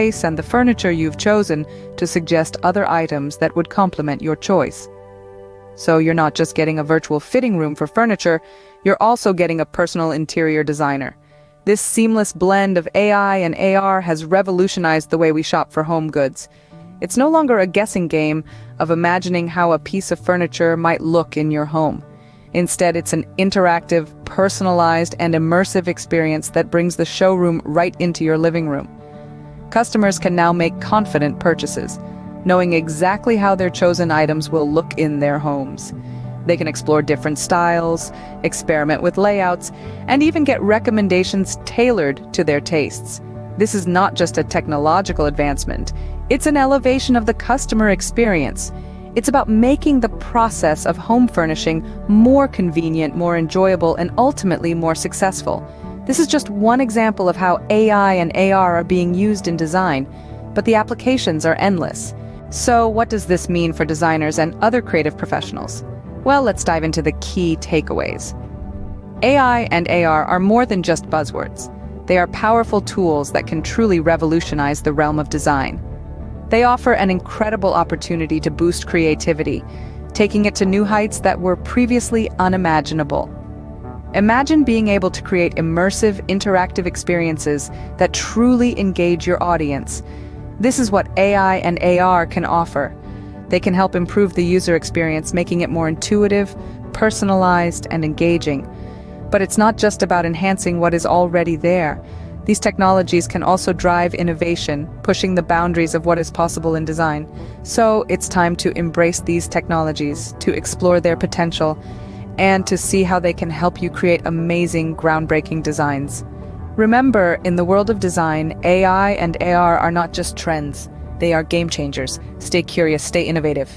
space and the furniture you've chosen to suggest other items that would complement your choice. So you're not just getting a virtual fitting room for furniture, you're also getting a personal interior designer. This seamless blend of AI and AR has revolutionized the way we shop for home goods. It's no longer a guessing game of imagining how a piece of furniture might look in your home. Instead, it's an interactive, personalized, and immersive experience that brings the showroom right into your living room. Customers can now make confident purchases, knowing exactly how their chosen items will look in their homes. They can explore different styles, experiment with layouts, and even get recommendations tailored to their tastes. This is not just a technological advancement, it's an elevation of the customer experience. It's about making the process of home furnishing more convenient, more enjoyable, and ultimately more successful. This is just one example of how AI and AR are being used in design, but the applications are endless. So what does this mean for designers and other creative professionals? Well, let's dive into the key takeaways. AI and AR are more than just buzzwords. They are powerful tools that can truly revolutionize the realm of design. They offer an incredible opportunity to boost creativity, taking it to new heights that were previously unimaginable. Imagine being able to create immersive, interactive experiences that truly engage your audience. This is what AI and AR can offer. They can help improve the user experience, making it more intuitive, personalized, and engaging. But it's not just about enhancing what is already there. These technologies can also drive innovation, pushing the boundaries of what is possible in design. So it's time to embrace these technologies, to explore their potential, and to see how they can help you create amazing, groundbreaking designs. Remember, in the world of design, AI and AR are not just trends. They are game changers. Stay curious, stay innovative.